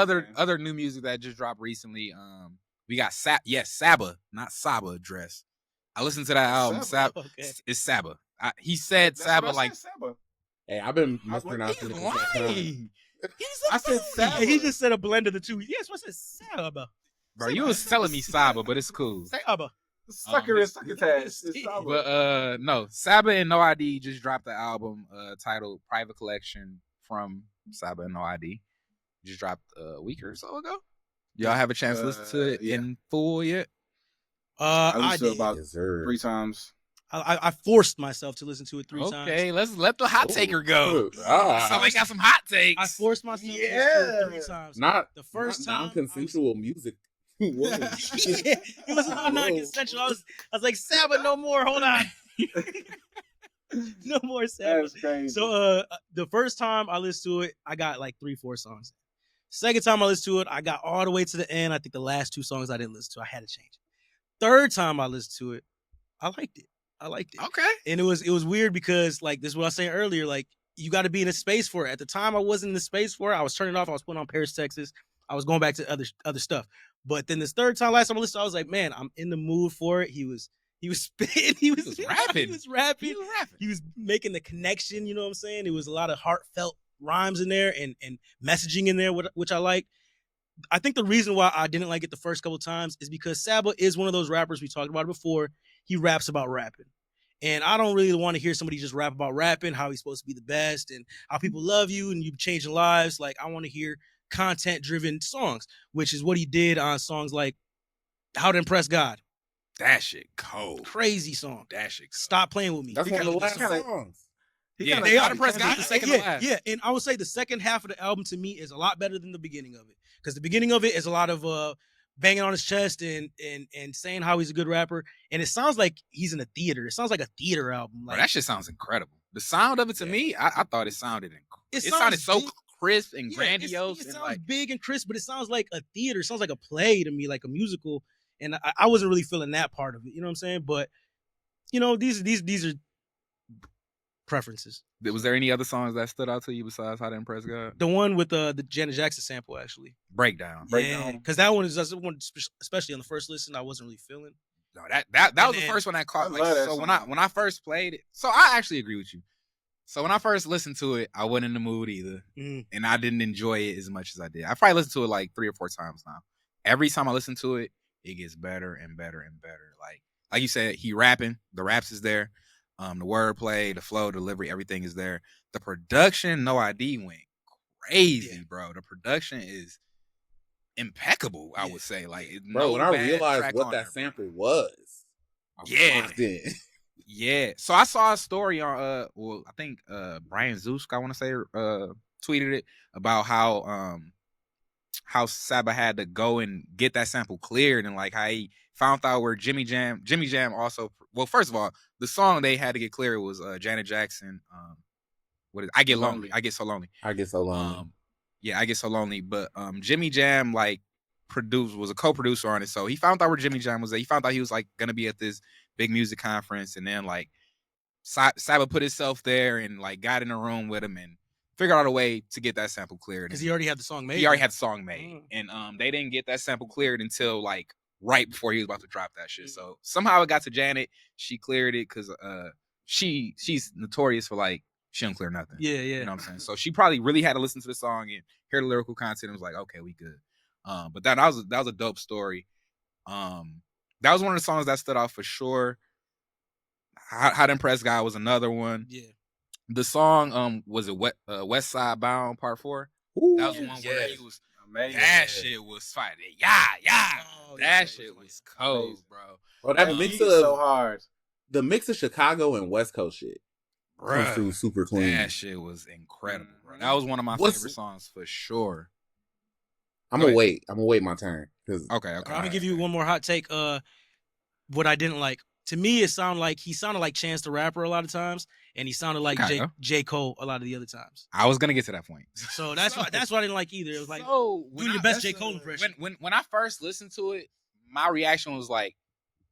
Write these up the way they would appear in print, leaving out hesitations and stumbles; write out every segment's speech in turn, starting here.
Other new music that just dropped recently. We got Saba, not Saba dress. I listened to that album. Saba. Okay. It's Saba. He said Saba like. Saba. Hey, I've been mispronouncing it. He's lying. I said Saba. Yeah, he just said a blend of the two. Yes, what's it? Saba. Bro, you was telling me Saba, but it's cool. Saba. Succotash. But no, Saba and No ID just dropped the album titled Private Collection from Saba and No ID. Just dropped a week or so ago. Y'all have a chance to listen to it in full yet? I listened to did. it about 3 times. I forced myself to listen to it 3 times. Okay, let's let the hot taker go. Ah. Somebody got some hot takes. I forced myself to listen to it 3 times. Not the first time. Non-consensual music. Whoa. Yeah, it was all non-consensual. I was like, Saba, no more. Hold on. No more Saba. That's crazy. So the first time I listened to it, I got like 3-4 songs. Second time I listened to it, I got all the way to the end. I think the last 2 songs I didn't listen to. I had to change it. Third time I listened to it, I liked it. Okay. And it was weird because like this is what I was saying earlier, like you got to be in a space for it. At the time I wasn't in the space for it. I was turning it off. I was putting on Paris, Texas. I was going back to other stuff. But then this third time, last time I listened, I was like, man, I'm in the mood for it. He was spitting. He was rapping. He was rapping. He was making the connection. You know what I'm saying? It was a lot of heartfelt rhymes in there and messaging in there, which I liked. I think the reason why I didn't like it the first couple of times is because Saba is one of those rappers, we talked about it before. He raps about rapping. And I don't really want to hear somebody just rap about rapping, how he's supposed to be the best and how people love you and you changing lives. Like, I want to hear content-driven songs, which is what he did on songs like How to Impress God. That shit cold. Crazy song. That shit cold. Stop playing with me. That's one of the last songs. Yeah, they How to Impress God the second last. Yeah, and I would say the second half of the album to me is a lot better than the beginning of it. Because the beginning of it is a lot of banging on his chest and saying how he's a good rapper. And it sounds like he's in a theater. It sounds like a theater album. Like, bro, that shit sounds incredible. The sound of it to me, I thought it sounded incredible. It sounded so crisp and grandiose. It sounds big and crisp, but it sounds like a theater. It sounds like a play to me, like a musical. And I wasn't really feeling that part of it. You know what I'm saying? But, you know, these are preferences. Was there any other songs that stood out to you besides How to Impress God? The one with the Janet Jackson sample, actually. Breakdown. Yeah, because that one is especially on the first listen, I wasn't really feeling. No, that was the first one that caught. Like, so when I first played it, so I actually agree with you. So when I first listened to it, I wasn't in the mood either, and I didn't enjoy it as much as I did. I probably listened to it like 3 or 4 times now. Every time I listen to it, it gets better and better and better. Like you said, he rapping, the raps is there, the wordplay, the flow, delivery, everything is there. The production, No ID went crazy, bro. The production is impeccable, I would say. Like, bro, when I realized what that sample was, yeah. So I saw a story on I think Brian Zusk, I want to say, tweeted it about how Saba had to go and get that sample cleared, and like how he found out where Jimmy Jam also. Well, first of all, the song they had to get cleared was Janet Jackson. What is I Get Lonely? I Get So Lonely. I Get So Lonely. Yeah, I Get So Lonely. But Jimmy Jam like was a co-producer on it, so he found out where Jimmy Jam was at. He found out he was like gonna be at this big music conference, and then like Saba put himself there and like got in a room with him and figured out a way to get that sample cleared. Because he already had the song made. He already had the song made, and they didn't get that sample cleared until like right before he was about to drop that shit. So somehow it got to Janet. She cleared it because she's notorious for like she don't clear nothing. Yeah. You know what I'm saying? So she probably really had to listen to the song and hear the lyrical content and was like, okay, we good. But that was a dope story. That was one of the songs that stood out for sure. How to Impress God was another one. Yeah. The song was it West Side Bound Part 4? Ooh, that was the one where he was amazing. That shit was fighting. Yeah. Oh, that shit was cold, bro. Bro, that mix of so hard. The mix of Chicago and West Coast shit. Comes through super clean. That shit was incredible, bro. That was one of my favorite songs for sure. I'm gonna wait my turn. Okay. I'm gonna give you one more hot take. What I didn't like. To me, he sounded like Chance the Rapper a lot of times, and he sounded like J. Cole a lot of the other times. I was gonna get to that point. So that's why I didn't like either. It was like doing your best J. Cole impression. When I first listened to it, my reaction was like,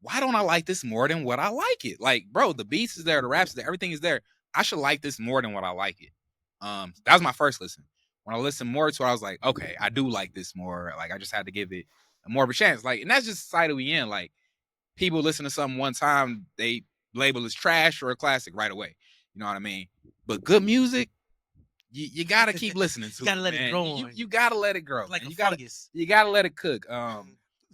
why don't I like this more than what I like it? Like, bro, the beats is there, the raps is there, everything is there. I should like this more than what I like it. That was my first listen. when I listened more to it, I was like, okay, I do like this more. Like, I just had to give it more of a chance. Like, and that's just society we in. Like, people listen to something one time, they label as trash or a classic right away. You know what I mean? But good music, you gotta keep listening to. You gotta let it grow. You gotta let it grow. Like a fungus. You gotta let it cook.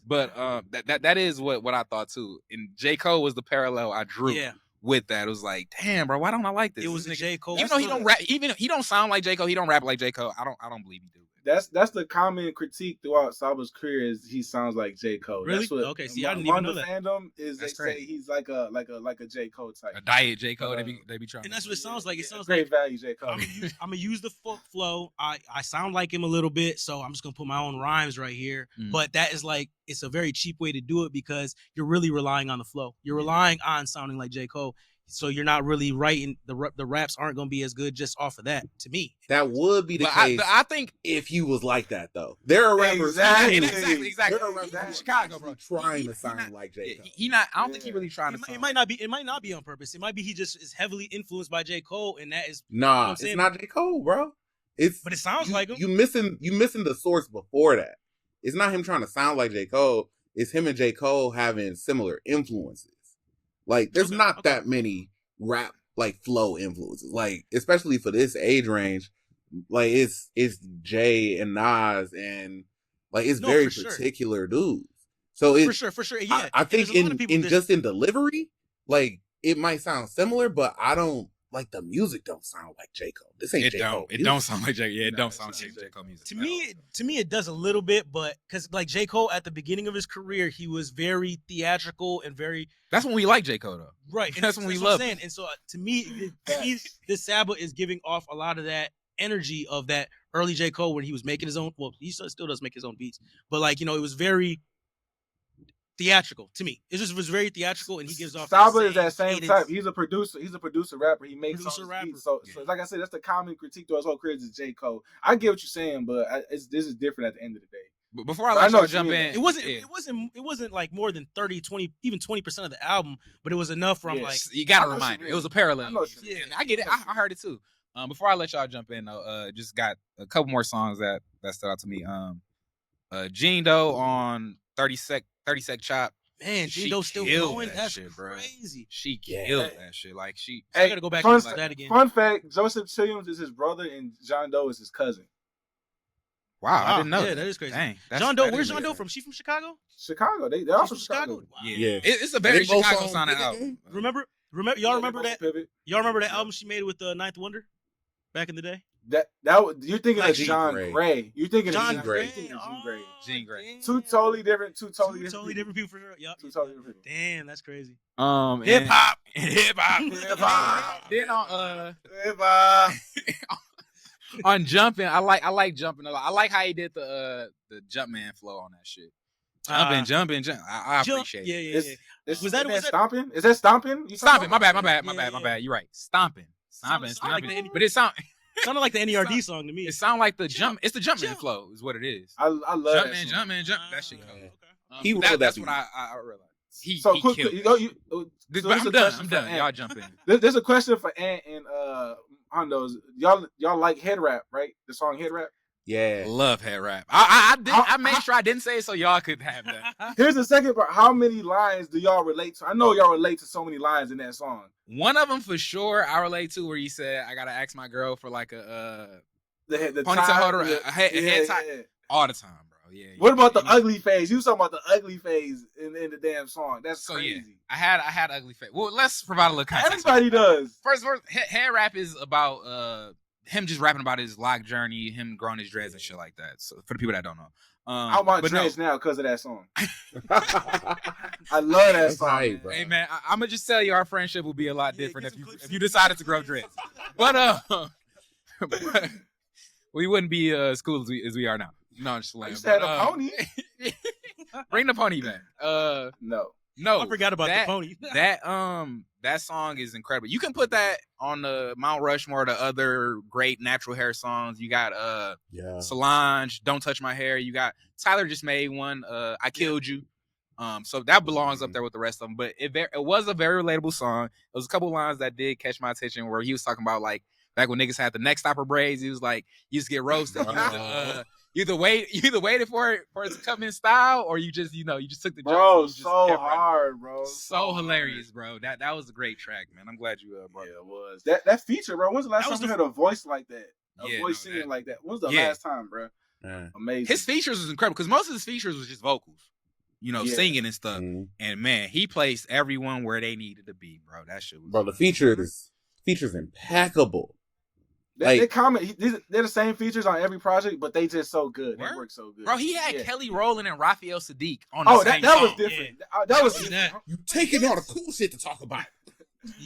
But that is what I thought too. And J. Cole was the parallel I drew with that. It was like, damn, bro, why don't I like this? It was J. Cole. Even though he don't rap, even he don't sound like J. Cole, he don't rap like J. Cole. I don't believe he do. That's the common critique throughout Saba's career is he sounds like J. Cole. Really? That's what, okay. See, I didn't even know that. Fandom is they say he's like a J. Cole type. A diet J. Cole. They be trying. And that's what it sounds like. It sounds great like value J. Cole. I'm gonna use the flow. I sound like him a little bit, so I'm just gonna put my own rhymes right here. But that is like it's a very cheap way to do it because you're really relying on the flow. You're relying on sounding like J. Cole. So you're not really writing the raps aren't going to be as good just off of that. To me, that would be the case. I think if you was like that though, there are rappers exactly. There are rappers in Chicago, bro, trying to sound like J. Cole. He not. I don't think he really trying to. It might not be. It might not be on purpose. It might be he just is heavily influenced by J. Cole, and that is nah. It's not J. Cole, bro. But it sounds like him. You missing the source before that. It's not him trying to sound like J. Cole. It's him and J. Cole having similar influences. Like there's not that many rap like flow influences, like especially for this age range, like it's Jay and Nas and like it's very particular dudes. So it's for sure, yeah. I think in delivery, like it might sound similar, but I don't like the music. Don't sound like J. Cole. This ain't J. Cole. It don't sound like J. Yeah, it don't sound like J. Cole music. To me, it does a little bit, but because like J. Cole at the beginning of his career, he was very theatrical and very. That's when we like J. Cole though. Right, that's when we love. And so to me, this Saba is giving off a lot of that energy of that early J. Cole when he was making his own. Well, he still does make his own beats, but like it was very theatrical to me. It just was very theatrical, and he gives off. Saba is that same type. He's a producer. He's a producer rapper. He makes beats. So like I said, that's the common critique to his whole career is J. Cole. I get what you're saying, but this is different at the end of the day. But before I let y'all jump in, it wasn't like more than 30, 20, even 20% of the album, but it was enough where I'm like, you gotta remind me. It was a parallel. I get it. I heard it too. Before I let y'all jump in though, just got a couple more songs that stood out to me. Gene Doe on 30 Sec Chop. Man, Gene Doe still going. That That's shit, bro. Crazy. She killed that shit. Like I gotta go back and listen to that again. Fun fact: Joseph Williams is his brother, and John Doe is his cousin. Wow, I didn't know. Yeah, that is crazy. Dang, John Doe, where's John Doe from? She from Chicago? Chicago. They're also from Chicago. Wow. Yeah. It's a very Chicago sounding album. Remember? Y'all remember that? Y'all remember that album she made with Ninth Wonder back in the day? That you're thinking like of John Gray. You're thinking John of Gray. Gene Gray. Two totally different different people for sure. Yep. Two totally different people. Damn, that's crazy. Hip hop. Then on jumping, I like jumping a lot. I like how he did the Jumpman flow on that shit. Jumping. I appreciate it. Yeah. Was that stomping? Is that stomping? Stomping. My bad. You're right. Stomping. But it sounded like the NERD song to me. It sounded like the jump. It's the Jumpman flow, is what it is. I love Jumpman. That shit. That's what I realized. He killed. I'm done. Y'all jump in. There's a question for Ant and Hondos. Y'all like head rap, right? The song head rap. Yeah, love head rap. I made sure I didn't say it so y'all could have that. Here's the second part. How many lines do y'all relate to? I know y'all relate to so many lines in that song. One of them for sure I relate to where you said I gotta ask my girl for like the ponytail holder, a head tie all the time, bro. Yeah. What about the ugly phase? You was talking about the ugly phase in the damn song. That's crazy. Yeah, I had ugly phase. Well, let's provide a little context. Everybody does. First, head rap is about him just rapping about his lock journey, him growing his dreads and shit like that. So for the people that don't know, I want dreads now because of that song. I love that song. Right, bro. Hey man, I'm gonna just tell you, our friendship will be a lot different if you decided to grow dreads. But we wouldn't be as cool as we are now. No, I'm just like, you had a pony. Bring the pony back. No, I forgot about the pony. That song is incredible. You can put that on the Mount Rushmore to other great natural hair songs. You got Solange, Don't Touch My Hair. You got Tyler just made one, I Killed You. So that belongs up there with the rest of them. But it was a very relatable song. There was a couple lines that did catch my attention where he was talking about like Back when niggas had the neck stopper braids, he was like, you used to get roasted. You either waited for it to come in style, or you just took the jokes. Bro, so hard, bro. So hilarious, bro. That was a great track, man. I'm glad you brought it was. That feature, bro. When's the last time you heard a voice like that? A voice singing like that. When's the last time, bro? Amazing. His features was incredible because most of his features was just vocals. Singing and stuff. Mm-hmm. And man, he placed everyone where they needed to be, bro. That shit was the features impeccable. They're the same features on every project, but they just so good. They work so good. Bro, he had Kelly Rowland and Raphael Sadiq on the same that was different. Yeah. That was different. You taking all the cool shit to talk about.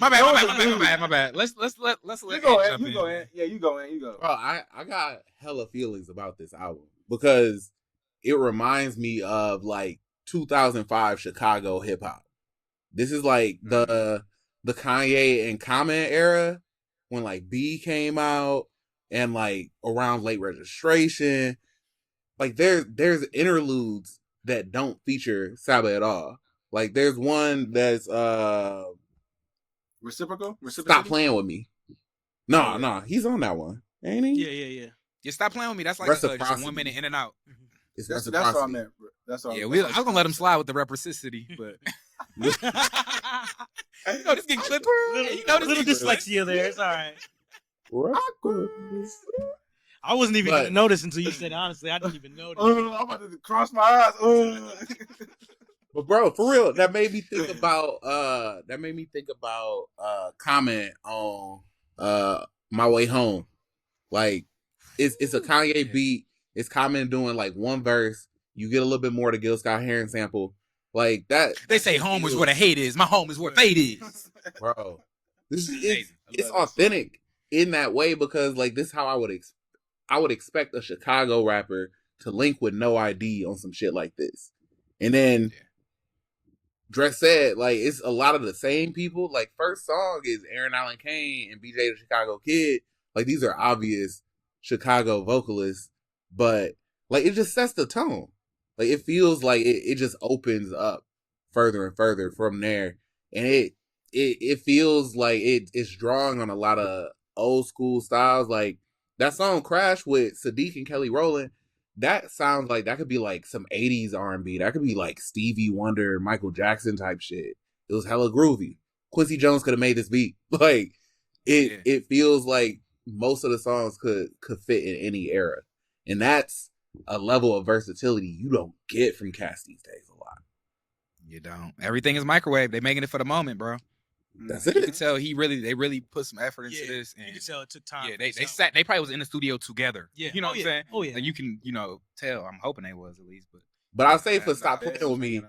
My bad. Let's let you go in. Yeah, you go in. Bro, I got hella feelings about this album because it reminds me of like 2005 Chicago hip hop. This is like the Kanye and Common era when like B came out and like around Late Registration. Like there's interludes that don't feature Saba at all. Like there's one that's Reciprocal? Stop Playing With Me. No, he's on that one, ain't he? Yeah. Yeah, Stop Playing With Me. That's like just 1 minute in and out. That's what I meant. That's all. Yeah, I was gonna let him slide with the reciprocity, but this getting clipped. Little dyslexia there. It's all right. I wasn't even gonna notice until you said it. Honestly, I didn't even notice. I'm about to cross my eyes. But bro, for real, that made me think about comment on My Way Home. Like it's a Kanye beat. It's Common doing like one verse. You get a little bit more to Gil Scott-Heron sample. Like that. They say home is where the hate is. My home is where fate is. Bro, it's authentic in that way because like this is how I would expect a Chicago rapper to link with No ID on some shit like this. And then Dress said like it's a lot of the same people. Like first song is Aaron Allen Kane and BJ the Chicago Kid. Like these are obvious Chicago vocalists. But like it just sets the tone. Like it feels like it just opens up further and further from there. And it feels like it's drawing on a lot of old school styles. Like that song Crash with Sadiq and Kelly Rowland, that sounds like that could be like some 80s R&B. That could be like Stevie Wonder, Michael Jackson type shit. It was hella groovy. Quincy Jones could have made this beat. Like it feels like most of the songs could fit in any era. And that's a level of versatility you don't get from cats these days a lot. You don't. Everything is microwave. They making it for the moment, bro. That's it. You can tell they really put some effort into this. And you can tell it took time. Yeah, they probably was in the studio together. Yeah. You know what I'm saying? Oh yeah. Like you can, tell. I'm hoping they was at least. But I'll say for Stop Playing With Me,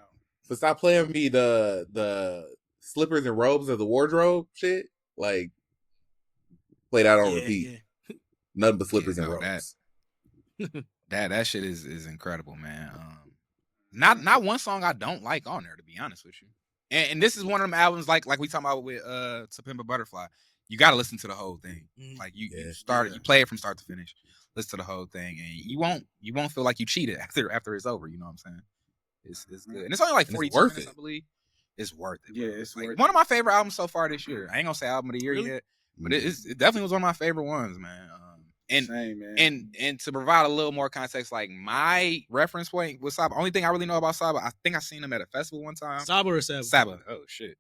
the slippers and robes of the wardrobe shit, like play that on repeat. Yeah. Nothing but slippers and robes. That shit is incredible, man. Not one song I don't like on there, to be honest with you. And this is one of them albums like we talking about with To Pimp a Butterfly. You got to listen to the whole thing. Like you play it from start to finish. Listen to the whole thing, and you won't feel like you cheated after it's over. You know what I'm saying? It's good, and it's only like 42 minutes, I believe. It's worth it. Yeah, it's like, worth it. One of my favorite albums so far this year. I ain't gonna say album of the year yet, but it definitely was one of my favorite ones, man. And to provide a little more context, like my reference point with Saba, only thing I really know about Saba, I think I seen him at a festival one time. Saba or Saba? Saba. Oh shit.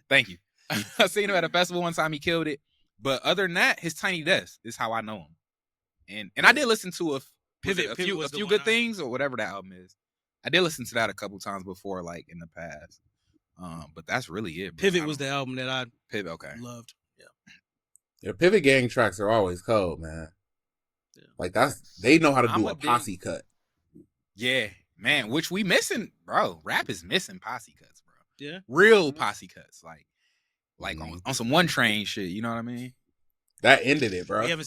Thank you. I seen him at a festival one time. He killed it. But other than that, his Tiny Desk is how I know him. And I did listen to a few good things or whatever that album is. I did listen to that a couple times before, like in the past. But that's really it. Bro. Pivot was the album that I loved. Yeah, Pivot Gang tracks are always cold, man. Yeah. Like they know how to do a posse cut. Yeah, man, which we missing, bro. Rap is missing posse cuts, bro. Yeah. Real posse cuts. Like on some One Train shit, you know what I mean? That ended it, bro. We haven't seen